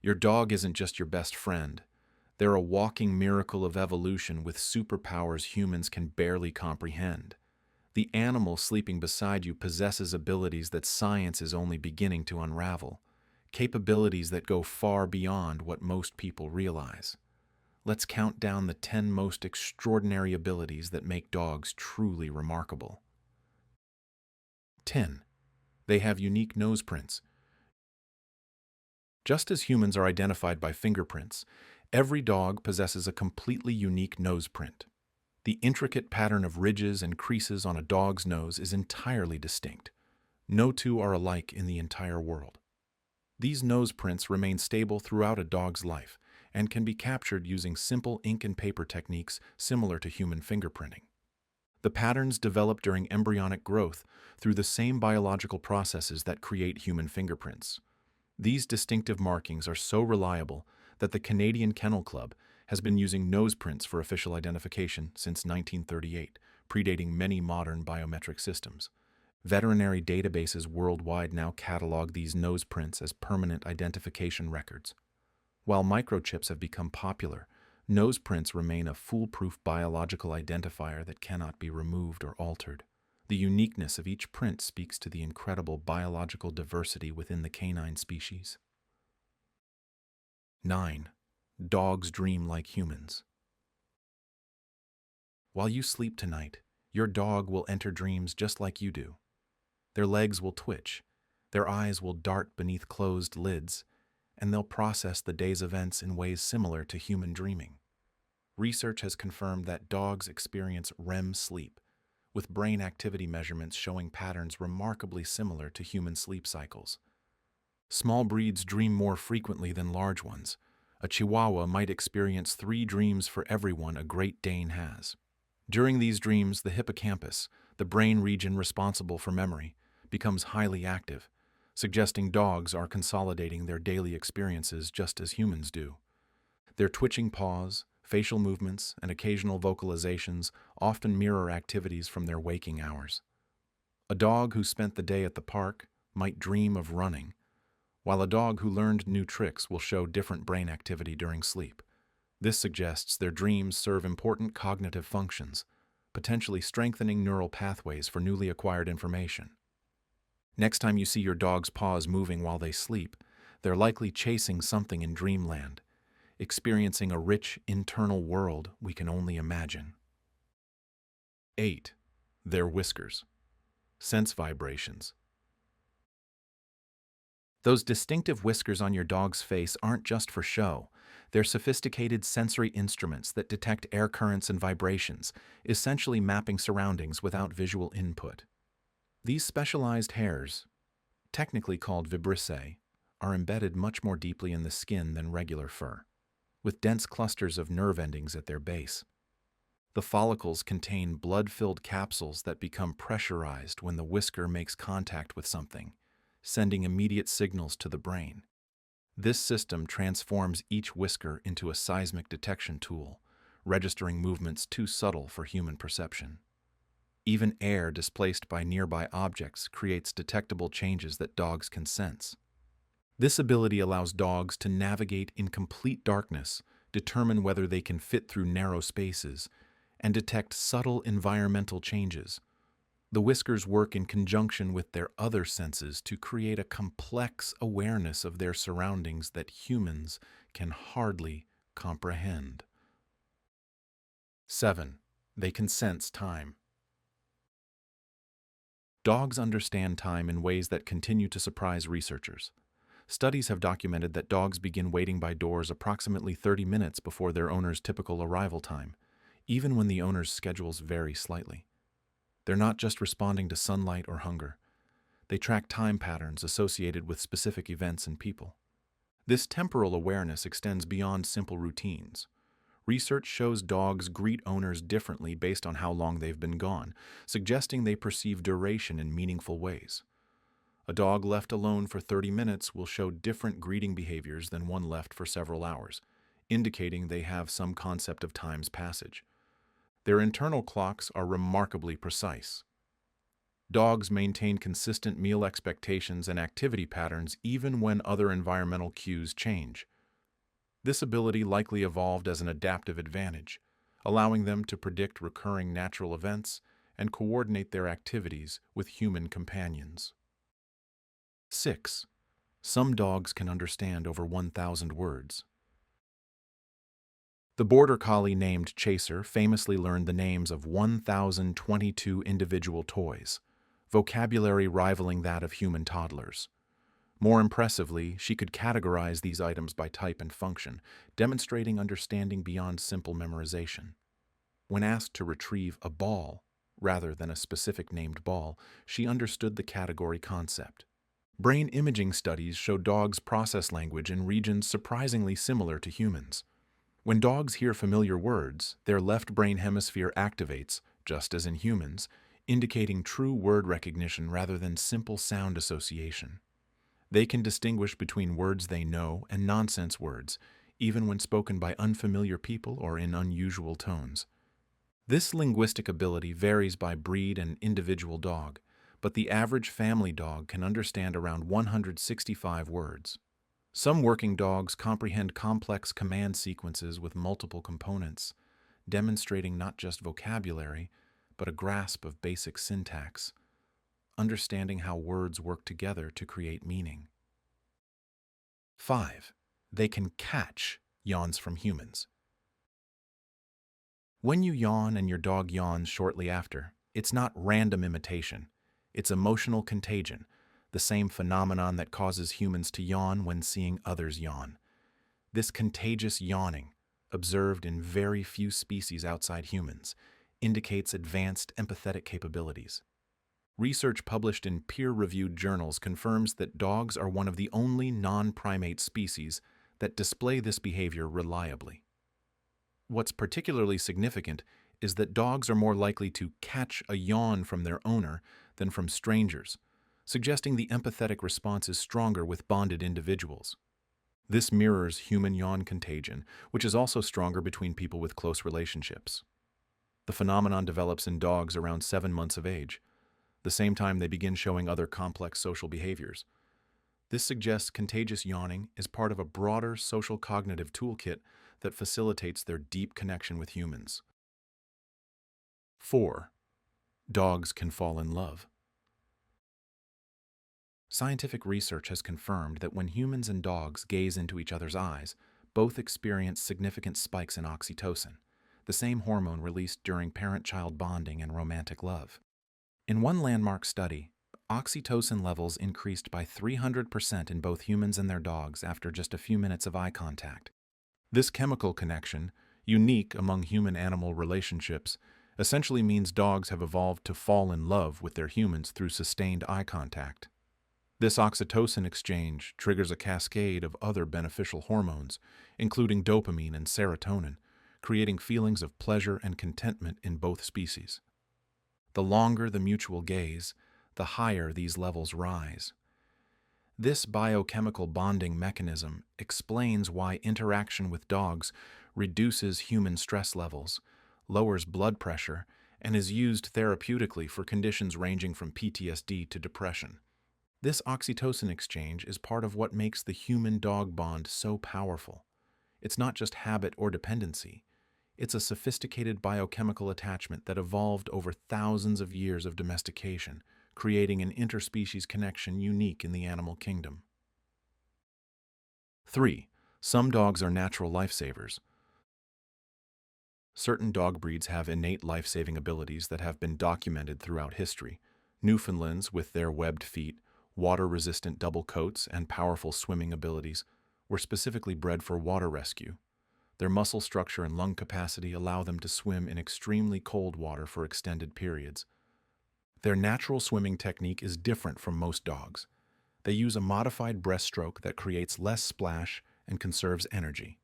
Your dog isn't just your best friend. They're a walking miracle of evolution with superpowers humans can barely comprehend. The animal sleeping beside you possesses abilities that science is only beginning to unravel, capabilities that go far beyond what most people realize. Let's count down the 10 most extraordinary abilities that make dogs truly remarkable. 10. They have unique nose prints. Just as humans are identified by fingerprints, every dog possesses a completely unique nose print. The intricate pattern of ridges and creases on a dog's nose is entirely distinct. No two are alike in the entire world. These nose prints remain stable throughout a dog's life and can be captured using simple ink and paper techniques similar to human fingerprinting. The patterns develop during embryonic growth through the same biological processes that create human fingerprints. These distinctive markings are so reliable that the Canadian Kennel Club has been using nose prints for official identification since 1938, predating many modern biometric systems. Veterinary databases worldwide now catalog these nose prints as permanent identification records. While microchips have become popular, nose prints remain a foolproof biological identifier that cannot be removed or altered. The uniqueness of each print speaks to the incredible biological diversity within the canine species. 9. Dogs dream like humans. While you sleep tonight, your dog will enter dreams just like you do. Their legs will twitch, their eyes will dart beneath closed lids, and they'll process the day's events in ways similar to human dreaming. Research has confirmed that dogs experience REM sleep, with brain activity measurements showing patterns remarkably similar to human sleep cycles. Small breeds dream more frequently than large ones. A Chihuahua might experience 3 dreams for every one a Great Dane has. During these dreams, the hippocampus, the brain region responsible for memory, becomes highly active, suggesting dogs are consolidating their daily experiences just as humans do. Their twitching paws, facial movements, and occasional vocalizations often mirror activities from their waking hours. A dog who spent the day at the park might dream of running, while a dog who learned new tricks will show different brain activity during sleep. This suggests their dreams serve important cognitive functions, potentially strengthening neural pathways for newly acquired information. Next time you see your dog's paws moving while they sleep, they're likely chasing something in dreamland, experiencing a rich internal world we can only imagine. 8. Their whiskers. Sense vibrations. Those distinctive whiskers on your dog's face aren't just for show. They're sophisticated sensory instruments that detect air currents and vibrations, essentially mapping surroundings without visual input. These specialized hairs, technically called vibrissae, are embedded much more deeply in the skin than regular fur, with dense clusters of nerve endings at their base. The follicles contain blood-filled capsules that become pressurized when the whisker makes contact with something, sending immediate signals to the brain. This system transforms each whisker into a seismic detection tool, registering movements too subtle for human perception. Even air displaced by nearby objects creates detectable changes that dogs can sense. This ability allows dogs to navigate in complete darkness, determine whether they can fit through narrow spaces, and detect subtle environmental changes. The whiskers work in conjunction with their other senses to create a complex awareness of their surroundings that humans can hardly comprehend. 7. They can sense time. Dogs understand time in ways that continue to surprise researchers. Studies have documented that dogs begin waiting by doors approximately 30 minutes before their owner's typical arrival time, even when the owner's schedules vary slightly. They're not just responding to sunlight or hunger. They track time patterns associated with specific events and people. This temporal awareness extends beyond simple routines. Research shows dogs greet owners differently based on how long they've been gone, suggesting they perceive duration in meaningful ways. A dog left alone for 30 minutes will show different greeting behaviors than one left for several hours, indicating they have some concept of time's passage. Their internal clocks are remarkably precise. Dogs maintain consistent meal expectations and activity patterns even when other environmental cues change. This ability likely evolved as an adaptive advantage, allowing them to predict recurring natural events and coordinate their activities with human companions. 6. Some dogs can understand over 1,000 words. The border collie named Chaser famously learned the names of 1,022 individual toys, vocabulary rivaling that of human toddlers. More impressively, she could categorize these items by type and function, demonstrating understanding beyond simple memorization. When asked to retrieve a ball, rather than a specific named ball, she understood the category concept. Brain imaging studies show dogs process language in regions surprisingly similar to humans. When dogs hear familiar words, their left brain hemisphere activates, just as in humans, indicating true word recognition rather than simple sound association. They can distinguish between words they know and nonsense words, even when spoken by unfamiliar people or in unusual tones. This linguistic ability varies by breed and individual dog, but the average family dog can understand around 165 words. Some working dogs comprehend complex command sequences with multiple components, demonstrating not just vocabulary, but a grasp of basic syntax, understanding how words work together to create meaning. 5. They can catch yawns from humans. When you yawn and your dog yawns shortly after, it's not random imitation, it's emotional contagion, the same phenomenon that causes humans to yawn when seeing others yawn. This contagious yawning, observed in very few species outside humans, indicates advanced empathetic capabilities. Research published in peer-reviewed journals confirms that dogs are one of the only non-primate species that display this behavior reliably. What's particularly significant is that dogs are more likely to catch a yawn from their owner than from strangers, suggesting the empathetic response is stronger with bonded individuals. This mirrors human yawn contagion, which is also stronger between people with close relationships. The phenomenon develops in dogs around 7 months of age, the same time they begin showing other complex social behaviors. This suggests contagious yawning is part of a broader social cognitive toolkit that facilitates their deep connection with humans. 4. Dogs can fall in love. Scientific research has confirmed that when humans and dogs gaze into each other's eyes, both experience significant spikes in oxytocin, the same hormone released during parent-child bonding and romantic love. In one landmark study, oxytocin levels increased by 300% in both humans and their dogs after just a few minutes of eye contact. This chemical connection, unique among human-animal relationships, essentially means dogs have evolved to fall in love with their humans through sustained eye contact. This oxytocin exchange triggers a cascade of other beneficial hormones, including dopamine and serotonin, creating feelings of pleasure and contentment in both species. The longer the mutual gaze, the higher these levels rise. This biochemical bonding mechanism explains why interaction with dogs reduces human stress levels, lowers blood pressure, and is used therapeutically for conditions ranging from PTSD to depression. This oxytocin exchange is part of what makes the human-dog bond so powerful. It's not just habit or dependency. It's a sophisticated biochemical attachment that evolved over thousands of years of domestication, creating an interspecies connection unique in the animal kingdom. 3. Some dogs are natural lifesavers. Certain dog breeds have innate life-saving abilities that have been documented throughout history. Newfoundlands, with their webbed feet, water-resistant double coats, and powerful swimming abilities, were specifically bred for water rescue. Their muscle structure and lung capacity allow them to swim in extremely cold water for extended periods. Their natural swimming technique is different from most dogs. They use a modified breaststroke that creates less splash and conserves energy.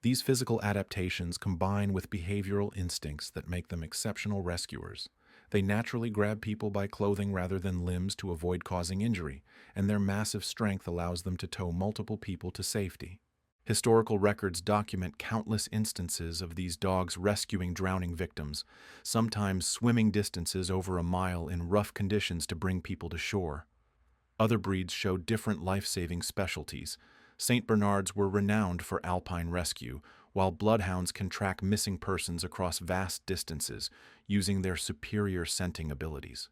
These physical adaptations combine with behavioral instincts that make them exceptional rescuers. They naturally grab people by clothing rather than limbs to avoid causing injury, and their massive strength allows them to tow multiple people to safety. Historical records document countless instances of these dogs rescuing drowning victims, sometimes swimming distances over a mile in rough conditions to bring people to shore. Other breeds show different life-saving specialties. St. Bernards were renowned for alpine rescue, while bloodhounds can track missing persons across vast distances using their superior scenting abilities.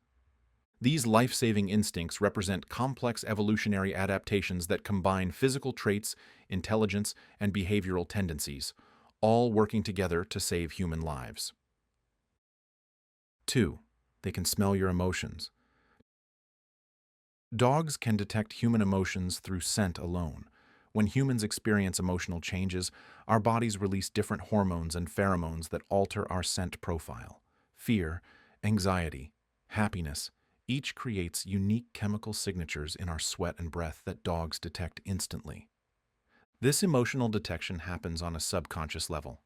These life-saving instincts represent complex evolutionary adaptations that combine physical traits, intelligence, and behavioral tendencies, all working together to save human lives. 2. They can smell your emotions. Dogs can detect human emotions through scent alone. When humans experience emotional changes, our bodies release different hormones and pheromones that alter our scent profile. Fear, anxiety, happiness, each creates unique chemical signatures in our sweat and breath that dogs detect instantly. This emotional detection happens on a subconscious level.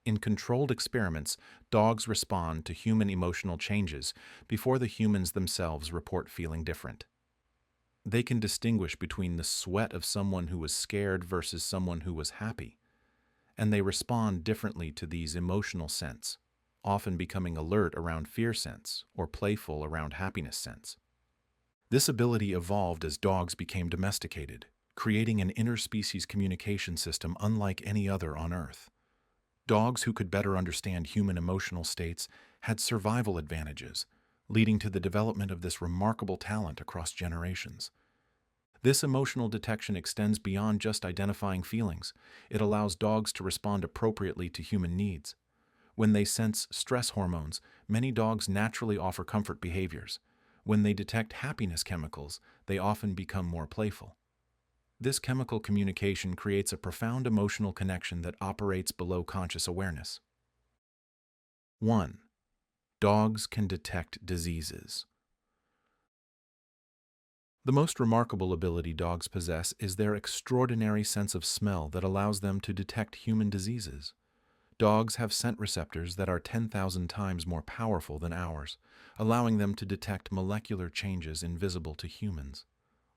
In controlled experiments, dogs respond to human emotional changes before the humans themselves report feeling different. They can distinguish between the sweat of someone who was scared versus someone who was happy, and they respond differently to these emotional scents, often becoming alert around fear scents or playful around happiness scents. This ability evolved as dogs became domesticated, creating an interspecies communication system unlike any other on Earth. Dogs who could better understand human emotional states had survival advantages, leading to the development of this remarkable talent across generations. This emotional detection extends beyond just identifying feelings. It allows dogs to respond appropriately to human needs. When they sense stress hormones, many dogs naturally offer comfort behaviors. When they detect happiness chemicals, they often become more playful. This chemical communication creates a profound emotional connection that operates below conscious awareness. 1. Dogs can detect diseases. The most remarkable ability dogs possess is their extraordinary sense of smell that allows them to detect human diseases. Dogs have scent receptors that are 10,000 times more powerful than ours, allowing them to detect molecular changes invisible to humans.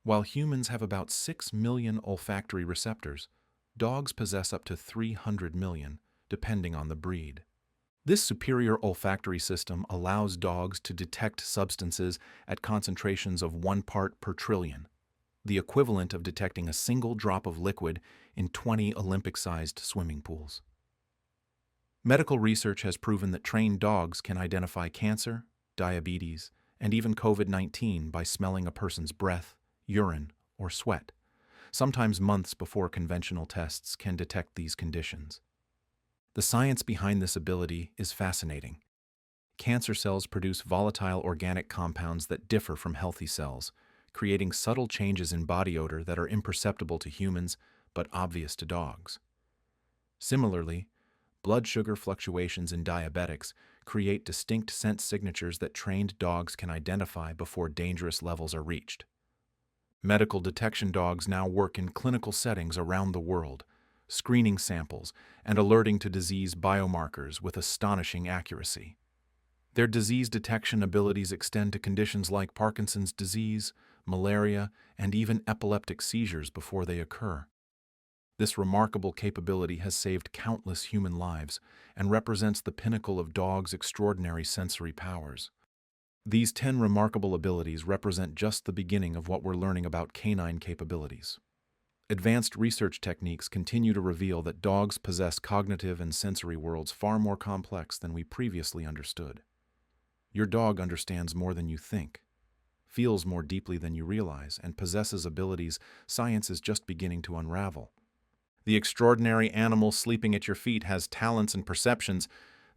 While humans have about 6 million olfactory receptors, dogs possess up to 300 million, depending on the breed. This superior olfactory system allows dogs to detect substances at concentrations of 1 part per trillion, the equivalent of detecting a single drop of liquid in 20 Olympic-sized swimming pools. Medical research has proven that trained dogs can identify cancer, diabetes, and even COVID-19 by smelling a person's breath, urine, or sweat. Sometimes months before conventional tests can detect these conditions. The science behind this ability is fascinating. Cancer cells produce volatile organic compounds that differ from healthy cells, creating subtle changes in body odor that are imperceptible to humans but obvious to dogs. Similarly, blood sugar fluctuations in diabetics create distinct scent signatures that trained dogs can identify before dangerous levels are reached. Medical detection dogs now work in clinical settings around the world, screening samples and alerting to disease biomarkers with astonishing accuracy. Their disease detection abilities extend to conditions like Parkinson's disease, malaria, and even epileptic seizures before they occur. This remarkable capability has saved countless human lives and represents the pinnacle of dogs' extraordinary sensory powers. These 10 remarkable abilities represent just the beginning of what we're learning about canine capabilities. Advanced research techniques continue to reveal that dogs possess cognitive and sensory worlds far more complex than we previously understood. Your dog understands more than you think, feels more deeply than you realize, and possesses abilities science is just beginning to unravel. The extraordinary animal sleeping at your feet has talents and perceptions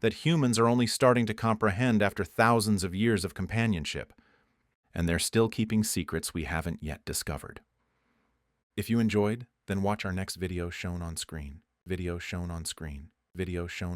that humans are only starting to comprehend after thousands of years of companionship, and they're still keeping secrets we haven't yet discovered. If you enjoyed, then watch our next video shown on screen. Video shown on screen. Video shown